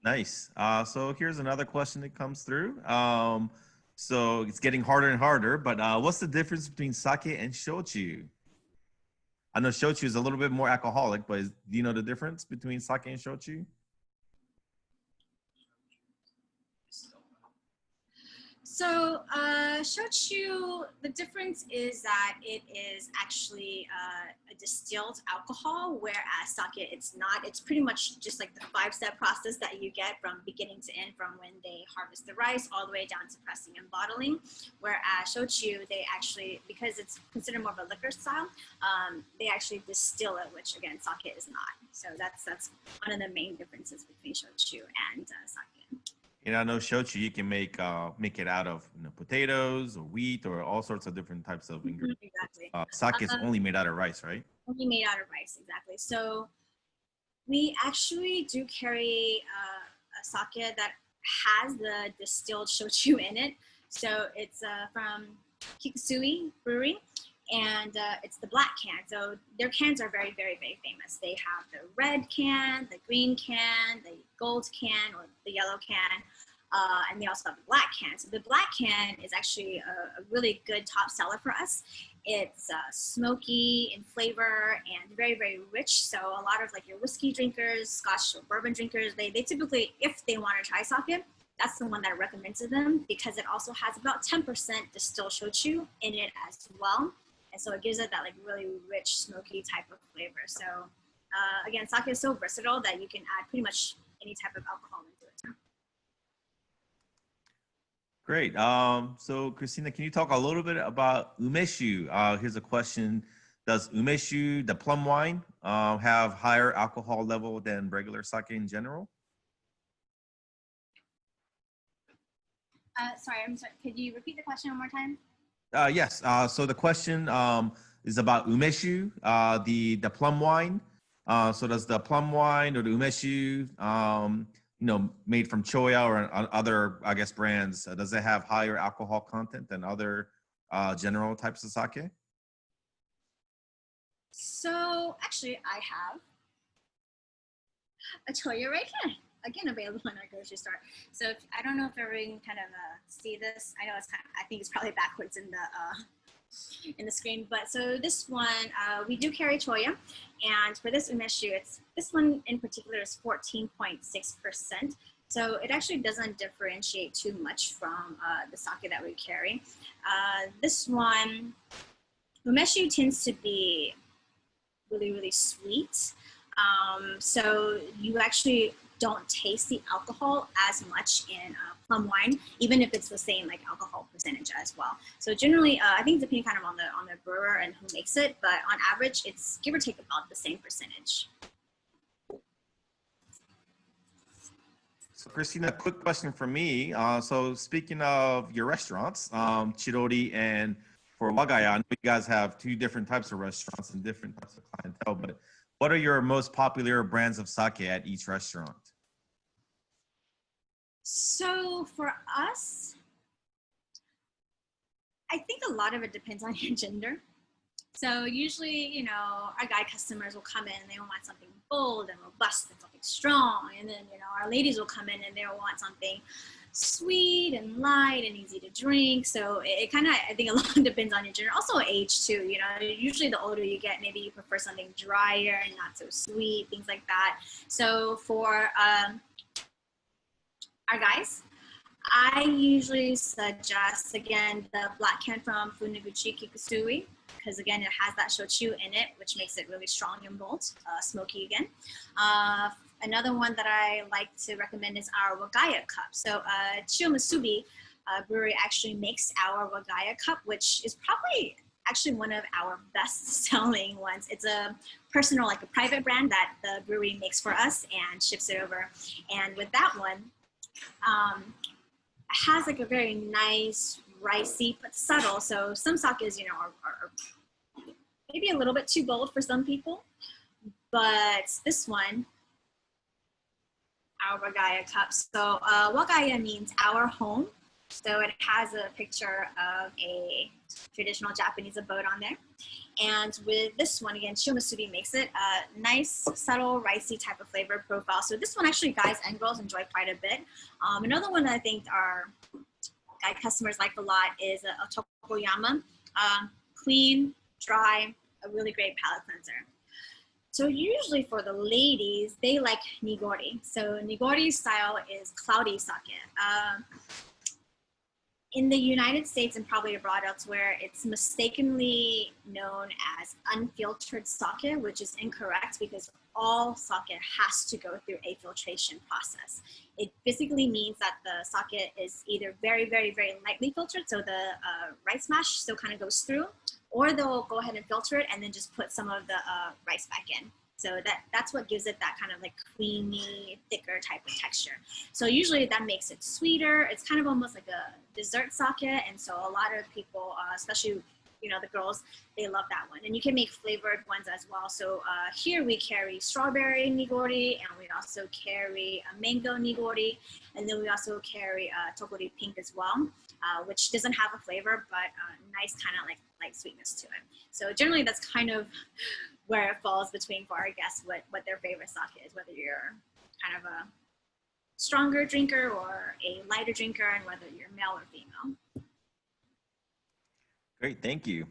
Nice. So here's another question that comes through. So it's getting harder and harder, but what's the difference between sake and shochu? I know shochu is a little bit more alcoholic, but do you know the difference between sake and shochu? So shochu, the difference is that it is actually a distilled alcohol, whereas sake, it's not. It's pretty much just like the 5-step process that you get from beginning to end, from when they harvest the rice all the way down to pressing and bottling. Whereas shochu, they actually, because it's considered more of a liquor style, they actually distill it, which again, sake is not. So that's one of the main differences between shochu and sake. And I know shochu, you can make it out of potatoes or wheat or all sorts of different types of ingredients. Exactly. Sake is only made out of rice, right? Only made out of rice, exactly. So we actually do carry a sake that has the distilled shochu in it. So it's from Kizukura Brewery, and it's the black can. So their cans are very, very, very famous. They have the red can, the green can, the gold can, or the yellow can, and they also have the black can. So the black can is actually a really good top seller for us. It's smoky in flavor and very, very rich. So a lot of like your whiskey drinkers, Scotch or bourbon drinkers, they typically, if they want to try sake, that's the one that I recommend to them, because it also has about 10% distilled shochu in it as well. And so it gives it that like really rich, smoky type of flavor. So again, sake is so versatile that you can add pretty much any type of alcohol into it. Great. So Christina, can you talk a little bit about Umeshu? Here's a question. Does Umeshu, the plum wine, have higher alcohol level than regular sake in general? Sorry, I'm sorry. Could you repeat the question one more time? Yes. So the question is about Umeshu, the plum wine. So does the plum wine or the Umeshu, made from Choya or other, I guess, brands, does it have higher alcohol content than other general types of sake? So actually, I have a Choya right here. Again, available in our grocery store. So I don't know if everyone can kind of see this. I know it's I think it's probably backwards in the screen. But so this one, we do carry Choya, and for this Umeshu, this one in particular is 14.6%. So it actually doesn't differentiate too much from the sake that we carry. This one, Umeshu tends to be really, really sweet. So you actually don't taste the alcohol as much in plum wine, even if it's the same like alcohol percentage as well. So generally, I think depending kind of on the brewer and who makes it, but on average, it's give or take about the same percentage. So Christina, quick question for me. So speaking of your restaurants, Chirori and for Wagaya, I know you guys have 2 different types of restaurants and different types of clientele, but what are your most popular brands of sake at each restaurant? So for us, I think a lot of it depends on your gender. So usually, our guy customers will come in and they will want something bold and robust and something strong. And then, our ladies will come in and they'll want something sweet and light and easy to drink. So it kind of, I think a lot depends on your gender. Also age too, usually the older you get, maybe you prefer something drier and not so sweet, things like that. So for our guys, I usually suggest, again, the black can from Funaguchi Kikusui, because again, it has that shochu in it, which makes it really strong and bold, smoky again. Another one that I like to recommend is our Wagaya Cup. So Chiyomasubi Brewery actually makes our Wagaya Cup, which is probably actually one of our best selling ones. It's a personal, like a private brand that the brewery makes for us and ships it over. And with that one, it has like a very nice, ricey, but subtle. So some sakes, you know, are maybe a little bit too bold for some people, but this one, our Wagaya Cup. So Wagaya means our home. So it has a picture of a traditional Japanese abode on there. And with this one, again, Chiyomasubi makes it a nice, subtle, ricey type of flavor profile. So this one actually guys and girls enjoy quite a bit. Another one that I think our guide customers like a lot is a Tokoyama. Clean, dry, a really great palate cleanser. So usually for the ladies, they like nigori. So nigori style is cloudy sake. In the United States and probably abroad elsewhere, it's mistakenly known as unfiltered sake, which is incorrect because all sake has to go through a filtration process. It basically means that the sake is either very, very, very lightly filtered, so the rice mash still kind of goes through, or they'll go ahead and filter it and then just put some of the rice back in. So that's what gives it that kind of like creamy, thicker type of texture. So usually that makes it sweeter. It's kind of almost like a dessert sake. And so a lot of people, especially, you know, the girls, they love that one. And you can make flavored ones as well. So here we carry strawberry nigori, and we also carry a mango nigori. And then we also carry togori pink as well, which doesn't have a flavor, but nice kind of like light sweetness to it. So generally that's kind of where it falls between for our guests what their favorite sake is, whether you're kind of a stronger drinker or a lighter drinker, and whether you're male or female. Great, thank you.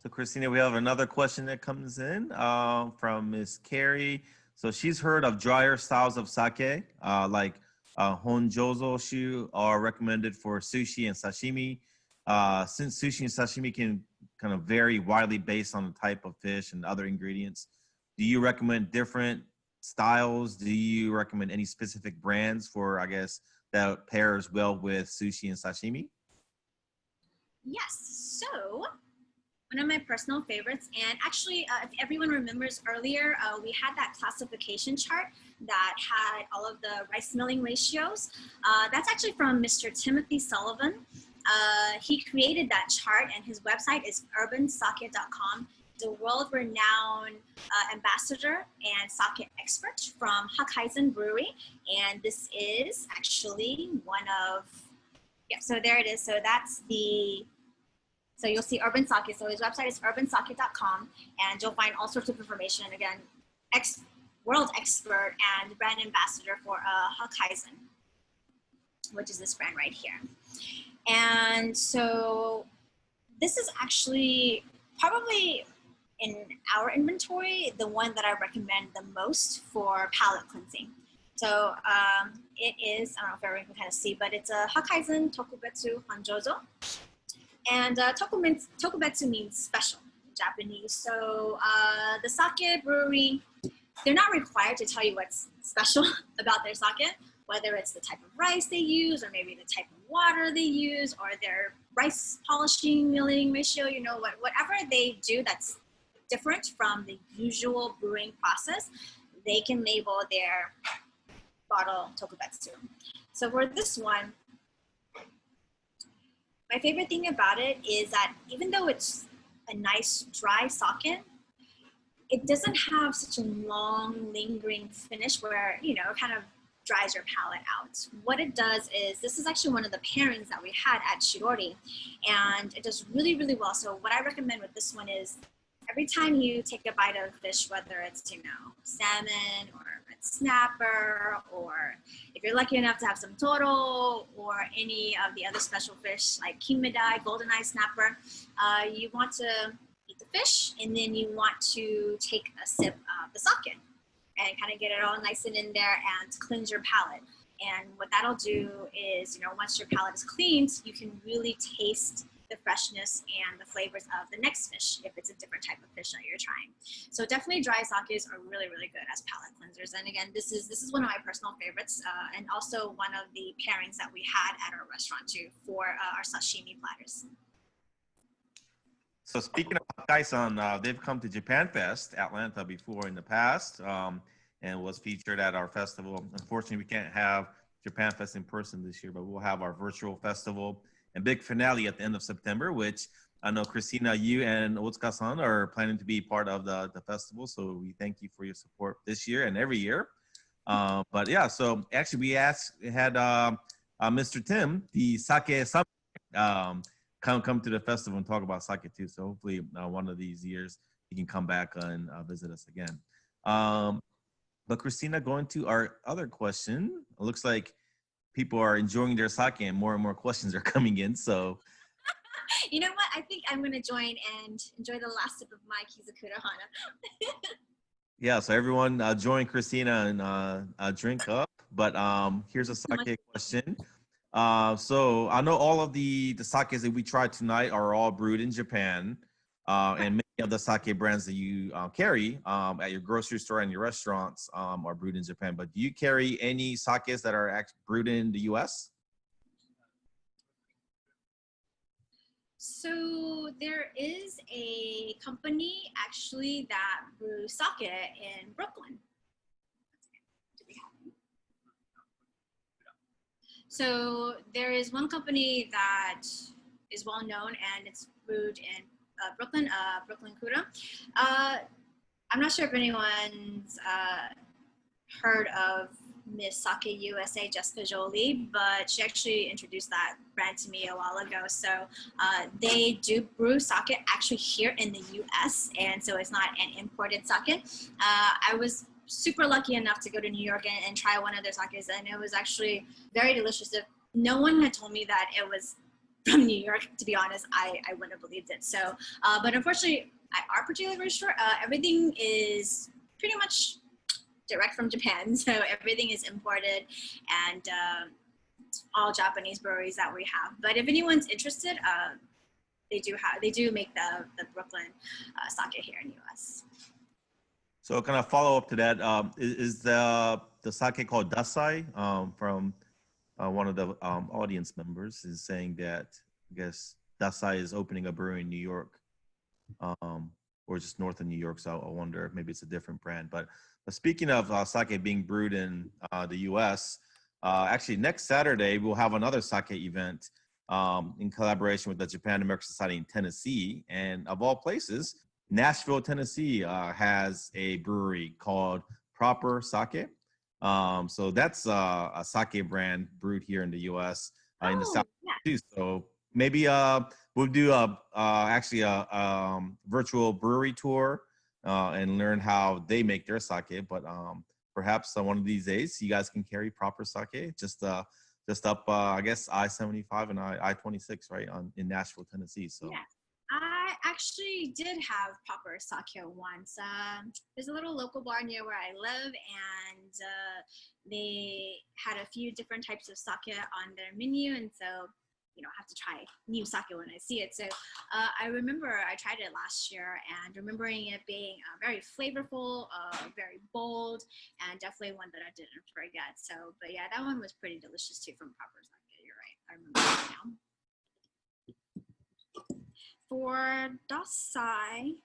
So Christina, we have another question that comes in from Miss Carrie. So she's heard of drier styles of sake, like Hanjozo shu are recommended for sushi and sashimi. Since sushi and sashimi can kind of vary widely based on the type of fish and other ingredients, do you recommend different styles? Do you recommend any specific brands for, I guess, that pairs well with sushi and sashimi? Yes, so one of my personal favorites, and actually if everyone remembers earlier, we had that classification chart that had all of the rice milling ratios. That's actually from Mr. Timothy Sullivan. He created that chart, and his website is urbansake.com. The world-renowned ambassador and sake expert from Hakkaisen Brewery, and this is actually one of, yeah, so there it is. So that's the, so you'll see Urban Sake. So his website is urbansake.com, and you'll find all sorts of information. Again, world expert and brand ambassador for Hakkaisen, which is this brand right here. And so this is actually probably in our inventory, the one that I recommend the most for palate cleansing. So it is, I don't know if everyone can kind of see, but it's a Hakkaisen Tokugawatsu Hanjozo. And Tokugawatsu means special in Japanese. So the sake brewery, they're not required to tell you what's special about their sake, whether it's the type of rice they use, or maybe the type of water they use, or their rice polishing, milling ratio, you know, whatever they do that's different from the usual brewing process, they can label their bottle Tokugawatsu. So for this one, my favorite thing about it is that even though it's a nice dry sake, it doesn't have such a long lingering finish where, you know, it kind of dries your palate out. What it does is, this is actually one of the pairings that we had at Shirori, and it does really, really well. So what I recommend with this one is, every time you take a bite of fish, whether it's, you know, salmon or red snapper, or if you're lucky enough to have some toro or any of the other special fish like kinmedai, goldeneye snapper, you want to eat the fish, and then you want to take a sip of the sake and kind of get it all nice and in there and cleanse your palate. And what that'll do is, once your palate is cleaned, you can really taste the freshness and the flavors of the next fish if it's a different type of fish that you're trying. So definitely dry sakes are really, really good as palate cleansers. And again, this is one of my personal favorites, and also one of the pairings that we had at our restaurant too for our sashimi platters. So speaking of Hakkaisen, they've come to Japan Fest Atlanta before in the past, and was featured at our festival. Unfortunately, we can't have Japan Fest in person this year, but we'll have our virtual festival and big finale at the end of September, which I know, Christina, you and Otsuka-san are planning to be part of the festival. So we thank you for your support this year and every year. But yeah, so actually we had Mr. Tim, the sake summit, come to the festival and talk about sake too. So hopefully one of these years he can come back and visit us again. But Christina, going to our other question, it looks like people are enjoying their sake and more questions are coming in. So, you know what? I think I'm going to join and enjoy the last sip of my Kizakura Hana. Yeah, so everyone join Christina and drink up. But here's a sake question. So I know all of the sakes that we tried tonight are all brewed in Japan. And many of the sake brands that you carry at your grocery store and your restaurants are brewed in Japan. But do you carry any sakes that are actually brewed in the US? So there is a company actually that brews sake in Brooklyn. So there is one company that is well known and it's brewed in Brooklyn, Brooklyn Kura. I'm not sure if anyone's heard of Miss Sake USA, Jessica Jolie, but she actually introduced that brand to me a while ago. So they do brew sake actually here in the US, and so it's not an imported sake. I was super lucky enough to go to New York and try one of their sakes, and it was actually very delicious. If no one had told me that it was from New York, to be honest, I wouldn't have believed it. So, but unfortunately, at our particular store, everything is pretty much direct from Japan. So everything is imported, and all Japanese breweries that we have. But if anyone's interested, they do make the Brooklyn sake here in the US. So kind of follow up to that, is the sake called Dasai from one of the audience members is saying that, I guess, Dasai is opening a brewery in New York, or just north of New York. So I wonder if maybe it's a different brand. But speaking of sake being brewed in the US, actually next Saturday, we'll have another sake event in collaboration with the Japan American Society in Tennessee. And of all places, Nashville, Tennessee has a brewery called Proper Sake. So that's a sake brand brewed here in the US, in the South too. So maybe we'll do actually a virtual brewery tour and learn how they make their sake. But perhaps one of these days, you guys can carry Proper Sake just up, I guess, I-75 and I-26, right, in Nashville, Tennessee. So. Yeah. I actually did have Proper Sake once. There's a little local bar near where I live, and they had a few different types of sake on their menu, and so I have to try new sake when I see it. So I remember I tried it last year, and remembering it being very flavorful, very bold, and definitely one that I didn't forget. So, but yeah, that one was pretty delicious too from Proper Sake. You're right. I remember that now. For Dasai,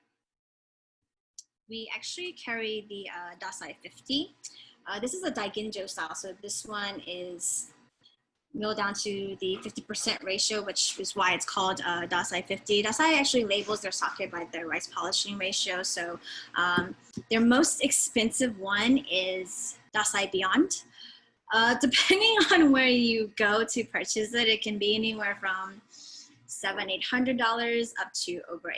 we actually carry the Dasai 50. This is a Daiginjo style, so this one is milled down to the 50% ratio, which is why it's called Dasai 50. Dasai actually labels their sake by their rice polishing ratio, so their most expensive one is Dasai Beyond. Depending on where you go to purchase it, it can be anywhere from $700-800 up to over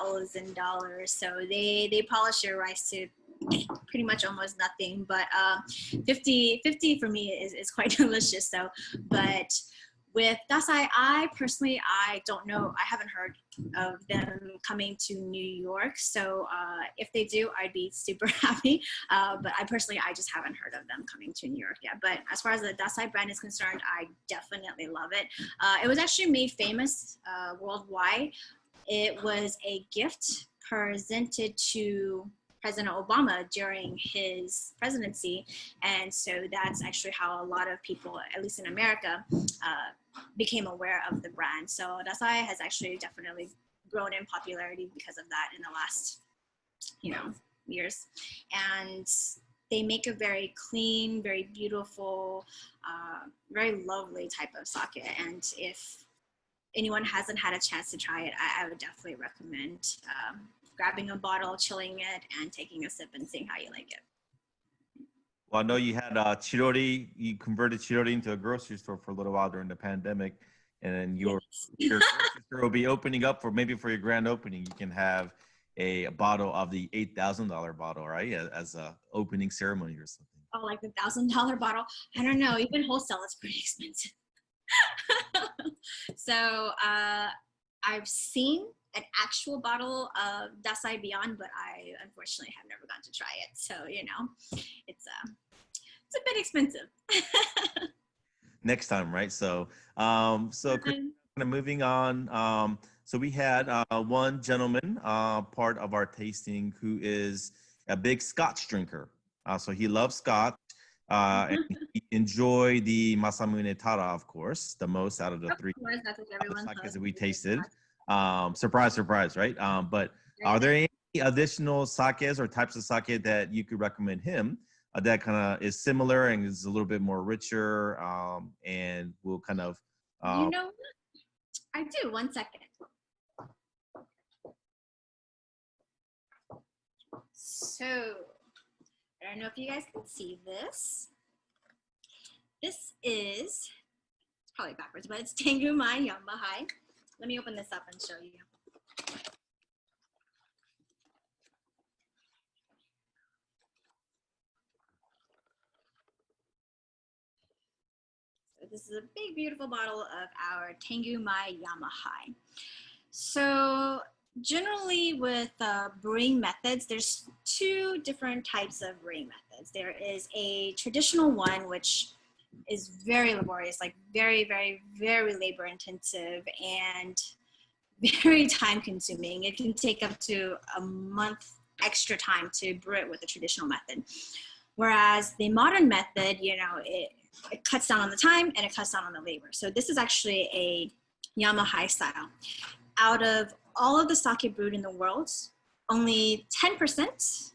$8,000. So they polish your rice to pretty much almost nothing, but 50 for me is quite delicious. So, but With Dasai, I don't know. I haven't heard of them coming to New York. So if they do, I'd be super happy. But I just haven't heard of them coming to New York yet. But as far as the Dasai brand is concerned, I definitely love it. It was actually made famous worldwide. It was a gift presented to President Obama during his presidency. And so that's actually how a lot of people, at least in America, became aware of the brand. So Dasai has actually definitely grown in popularity because of that in the last, years. And they make a very clean, very beautiful, very lovely type of sake. And if anyone hasn't had a chance to try it, I would definitely recommend grabbing a bottle, chilling it, and taking a sip and seeing how you like it. Well, I know you had Chirori, you converted Chirori into a grocery store for a little while during the pandemic, and then your grocery store will be opening up for your grand opening. You can have a bottle of the $8,000 bottle, right, as a opening ceremony or something. Oh, like the $1,000 bottle? I don't know. Even wholesale is pretty expensive. So I've seen an actual bottle of Dasai Beyond, but I unfortunately have never gotten to try it. So, it's a bit expensive. Next time, right? So, kind of moving on. So we had one gentleman, part of our tasting, who is a big Scotch drinker. So he loves Scotch. And he enjoyed the Masamune Tara, of course, the most out of the three sakes that we tasted. Surprise, surprise, right? But are there any additional sakes or types of sake that you could recommend him that kind of is similar and is a little bit more richer and will kind of... you know what? I do. 1 second. So, I don't know if you guys can see this. This is, it's probably backwards, but it's Tanguma Yamaha. Let me open this up and show you. So this is a big, beautiful bottle of our Tanguma Yamaha. So generally with brewing methods, there's two different types of brewing methods. There is a traditional one, which is very laborious, like very, very, very labor intensive and very time consuming. It can take up to a month extra time to brew it with the traditional method. Whereas the modern method, it cuts down on the time and it cuts down on the labor. So this is actually a Yamaha style. Out of all of the sake brewed in the world, only 10%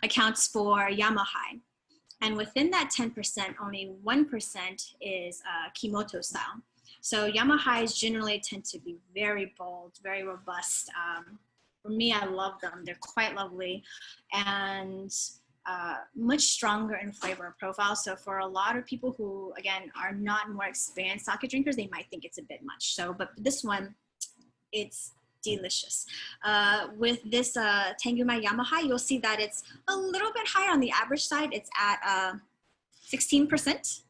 accounts for Yamaha. And within that 10%, only 1% is Kimoto style. So Yamahas generally tend to be very bold, very robust. For me, I love them. They're quite lovely and much stronger in flavor profile. So for a lot of people who, again, are not more experienced sake drinkers, they might think it's a bit much. So, but this one, it's delicious. With this Tanguma Yamaha, you'll see that it's a little bit higher on the average side. It's at 16%.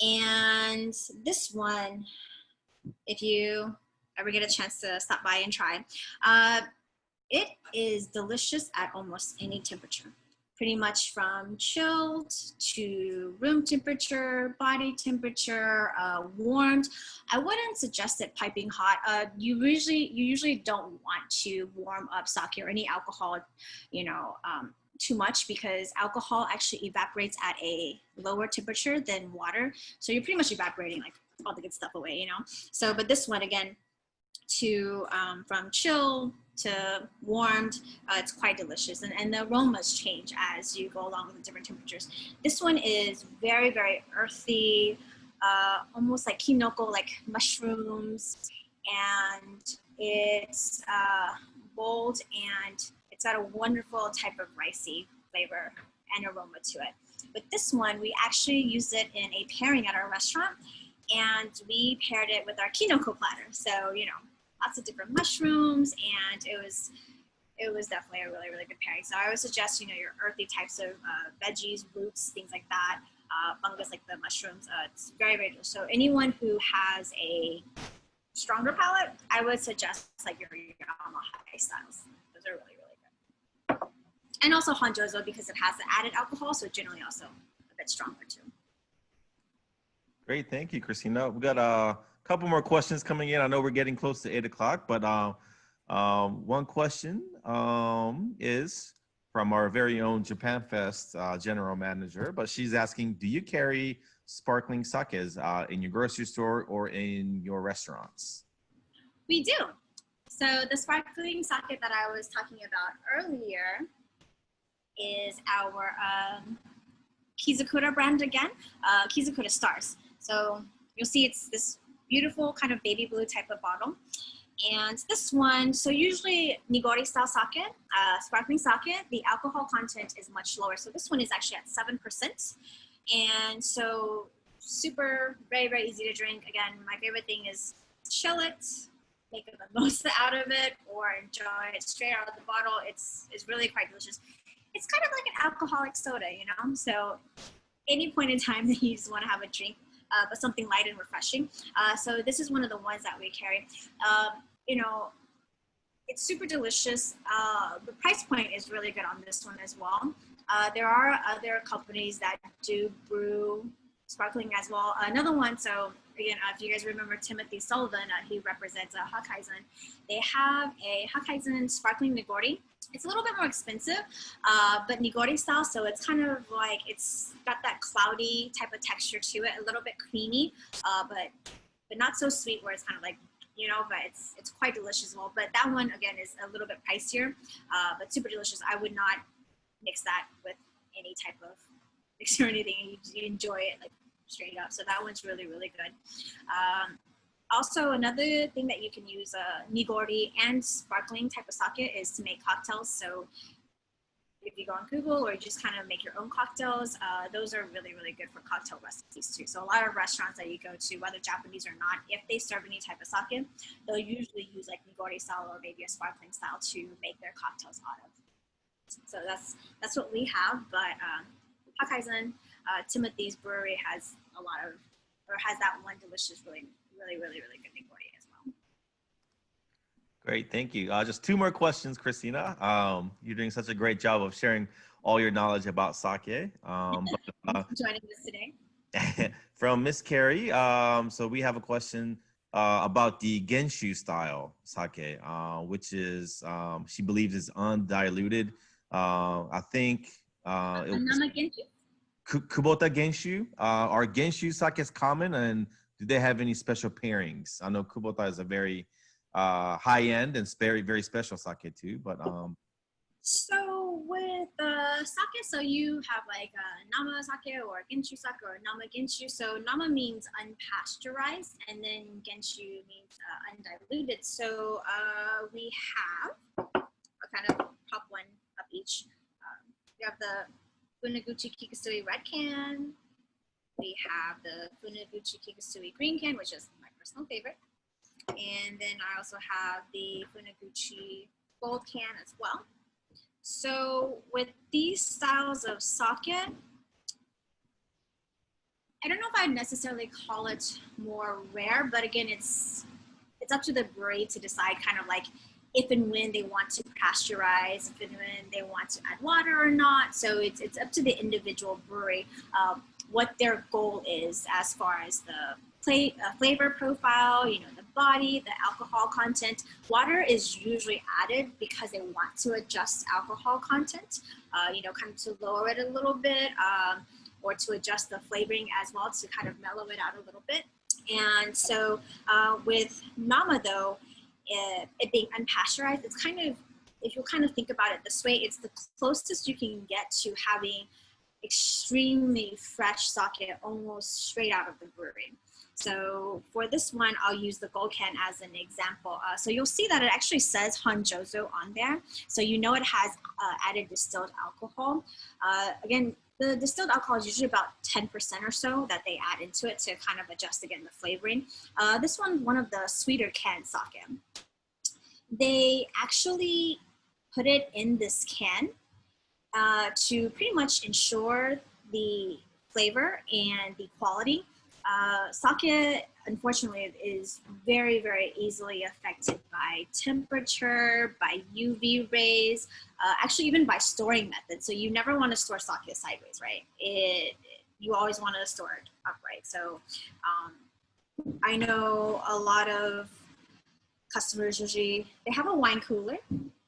And this one, if you ever get a chance to stop by and try, it is delicious at almost any temperature. Pretty much from chilled to room temperature, body temperature, warmed. I wouldn't suggest it piping hot. You usually don't want to warm up sake or any alcohol, too much, because alcohol actually evaporates at a lower temperature than water. So you're pretty much evaporating like all the good stuff away, So, but this one again, from chill to warmed, it's quite delicious, and the aromas change as you go along with the different temperatures. This one is very, very earthy, almost like kinoko, like mushrooms, and it's bold, and it's got a wonderful type of ricey flavor and aroma to it. But this one, we actually use it in a pairing at our restaurant, and we paired it with our kinoko platter. So, lots of different mushrooms, and it was definitely a really, really good pairing. So I would suggest, your earthy types of veggies, roots, things like that. fungus like the mushrooms. It's very, very delicious. So anyone who has a stronger palate, I would suggest like your Yamaha styles. Those are really, really good. And also Hanjozo because it has the added alcohol, so generally also a bit stronger too. Great, thank you, Christina. We got a couple more questions coming in. I know we're getting close to 8 o'clock, but one question is from our very own Japan Fest general manager, but she's asking, do you carry sparkling sakes in your grocery store or in your restaurants? We do. So the sparkling sake that I was talking about earlier is our Kizakura brand again, Kizakura Stars. So you'll see it's this beautiful kind of baby blue type of bottle. And this one, so usually Nigori style sake, sparkling sake, the alcohol content is much lower. So this one is actually at 7%. And so super, very, very easy to drink. Again, my favorite thing is chill it, make the most out of it, or enjoy it straight out of the bottle. It's really quite delicious. It's kind of like an alcoholic soda, you know? So any point in time that you just want to have a drink, but something light and refreshing. So this is one of the ones that we carry. You know, it's super delicious. The price point is really good on this one as well. There are other companies that do brew sparkling as well. Another one, so again, if you guys remember Timothy Sullivan, he represents Hakkaisen. They have a Hakkaisen sparkling Nigori. It's a little bit more expensive, but Nigori style, so it's kind of like, it's got that cloudy type of texture to it, a little bit creamy, but not so sweet where it's kind of like, you know, but it's quite delicious as well. But that one, again, is a little bit pricier, but super delicious. I would not mix that with any type of mix or anything. You enjoy it like straight up. So that one's really, really good. Also, another thing that you can use Nigori and sparkling type of sake is to make cocktails. So if you go on Google or you just kind of make your own cocktails, those are really, really good for cocktail recipes too. So a lot of restaurants that you go to, whether Japanese or not, if they serve any type of sake, they'll usually use like Nigori style or maybe a sparkling style to make their cocktails out of. So that's what we have. But Hakkaisen, Timothy's brewery has a lot of, or has that one delicious, really, really, really, really good Nigori as well. Great, thank you. Just 2 more questions, Christina. You're doing such a great job of sharing all your knowledge about sake. Thanks for joining us today. From Miss Carrie, so we have a question about the Genshu style sake, which is, she believes is undiluted. I think Nama Genshu? Kubota Genshu. Are Genshu sakes common, and do they have any special pairings? I know Kubota is a very high-end and very, very special sake too, but So with sake, so you have like nama sake or genshu sake or nama genshu. So nama means unpasteurized, and then genshu means undiluted. So we have, I'll kind of pop one up each. We have the Funaguchi Kikasui red can. We have the Funaguchi Kikasui green can, which is my personal favorite. And then I also have the Funaguchi gold can as well. So with these styles of sake, I don't know if I'd necessarily call it more rare, but again, it's up to the brewery to decide kind of like if and when they want to pasteurize, if and when they want to add water or not. So it's up to the individual brewery what their goal is as far as the flavor profile, you know, the body, the alcohol content. Water is usually added because they want to adjust alcohol content, you know, kind of to lower it a little bit, or to adjust the flavoring as well to kind of mellow it out a little bit. And so with Nama though, it being unpasteurized, it's kind of, if you kind of think about it this way, it's the closest you can get to having extremely fresh sake almost straight out of the brewery. So for this one, I'll use the gold can as an example. So you'll see that it actually says Hanjozo on there. So you know it has added distilled alcohol. Again, the distilled alcohol is usually about 10% or so that they add into it to kind of adjust, again, the flavoring. This one's one of the sweeter canned sake. They actually put it in this can to pretty much ensure the flavor and the quality. Sake, unfortunately, is very, very easily affected by temperature, by UV rays, actually even by storing methods. So you never want to store sake sideways, right? You always want to store it upright. So I know a lot of customers usually, they have a wine cooler,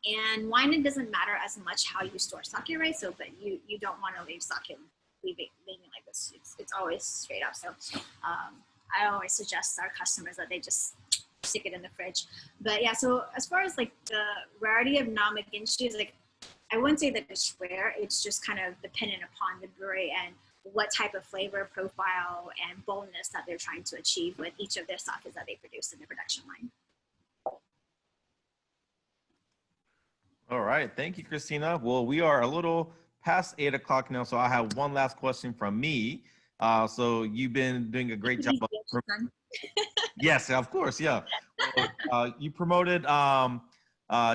and wine, it doesn't matter as much how you store sake, right? So, but you don't want to leave sake leaving like this. It's always straight up. So I always suggest our customers that they just stick it in the fridge. But yeah, so as far as like the rarity of Namaginshi is, like, I wouldn't say that it's rare. It's just kind of dependent upon the brewery and what type of flavor profile and boldness that they're trying to achieve with each of their sakes that they produce in the production line. All right. Thank you, Christina. Well, we are a little past 8 o'clock now, so I have one last question from me. So you've been doing a great job. Yes, of course. Yeah. Well, you promoted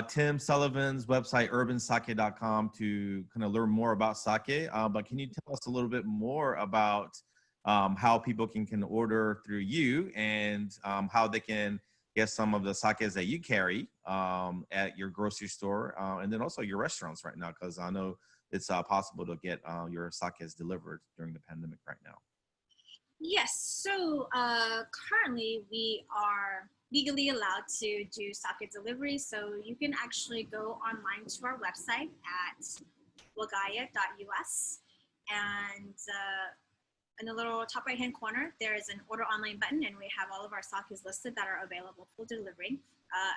Tim Sullivan's website, urbansake.com, to kind of learn more about sake. But can you tell us a little bit more about how people can order through you, and how they can get some of the sakes that you carry at your grocery store, and then also your restaurants right now, because I know it's possible to get your sakes delivered during the pandemic right now. Yes, so currently we are legally allowed to do sake delivery. So you can actually go online to our website at wagaya.us, and in the little top right hand corner, there is an order online button, and we have all of our sakes listed that are available for delivery.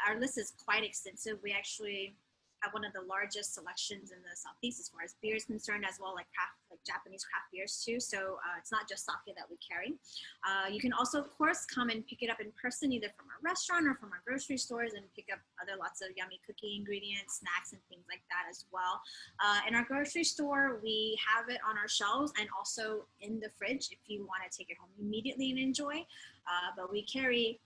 Our list is quite extensive. We actually have one of the largest selections in the Southeast as far as beer is concerned, as well like Japanese craft beers too. So it's not just sake that we carry. You can also, of course, come and pick it up in person, either from our restaurant or from our grocery stores, and pick up lots of yummy cookie ingredients, snacks, and things like that as well. In our grocery store, we have it on our shelves and also in the fridge if you want to take it home immediately and enjoy. But we carry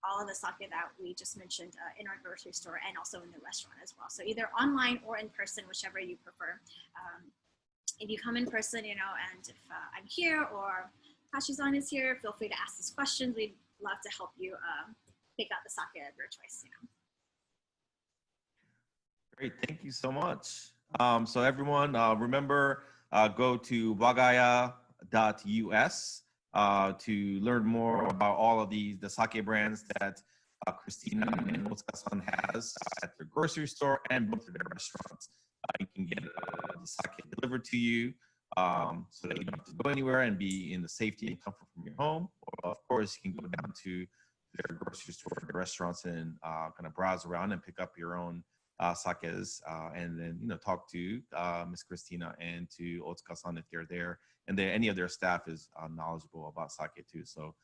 all of the sake that we just mentioned in our grocery store and also in the restaurant as well. So either online or in person, whichever you prefer. If you come in person, and if I'm here or Tashi-san is here, feel free to ask us questions. We'd love to help you pick out the sake of your choice. Great, thank you so much. So everyone, remember, go to wagaya.us to learn more about all of the sake brands that Christina and Otsuka-san has at their grocery store and both of their restaurants. You can get the sake delivered to you, so that you don't have to go anywhere and be in the safety and comfort from your home. Or of course, you can go down to their grocery store, their restaurants, and kind of browse around and pick up your own sakes, and then talk to Miss Christina and to Otsuka-san if they're there, and then any of their staff is knowledgeable about sake too. So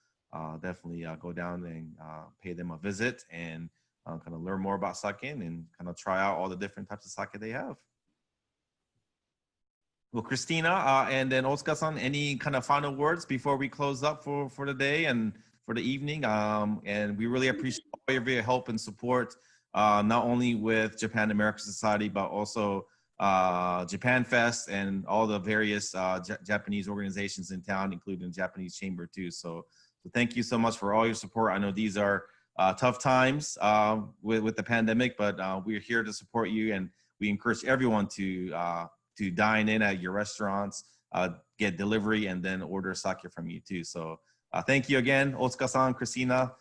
definitely go down and pay them a visit and kind of learn more about sake and kind of try out all the different types of sake they have. Well, Christina and then Otsuka-san, any kind of final words before we close up for the day and for the evening? And we really appreciate all of your help and support, not only with Japan American Society, but also Japan Fest and all the various Japanese organizations in town, including the Japanese Chamber too. So thank you so much for all your support. I know these are tough times with the pandemic, but we're here to support you, and we encourage everyone to dine in at your restaurants, get delivery, and then order sake from you too. So thank you again, Otsuka-san, Christina.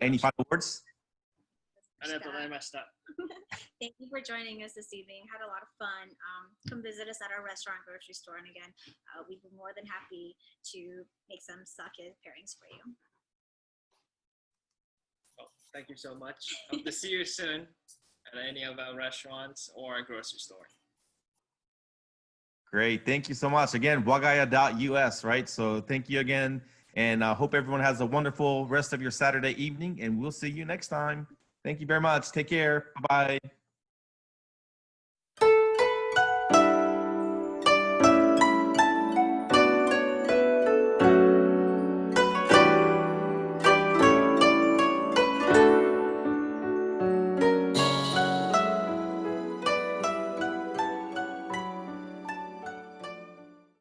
Any final words? Thank you for joining us this evening. Had a lot of fun. Come visit us at our restaurant, grocery store, and again, we'd be more than happy to make some sake pairings for you. Well, thank you so much. Hope to see you soon at any of our restaurants or grocery store. Great, thank you so much. Again, wagaya.us, right? So thank you again, and I hope everyone has a wonderful rest of your Saturday evening, and we'll see you next time. Thank you very much. Take care. Bye-bye.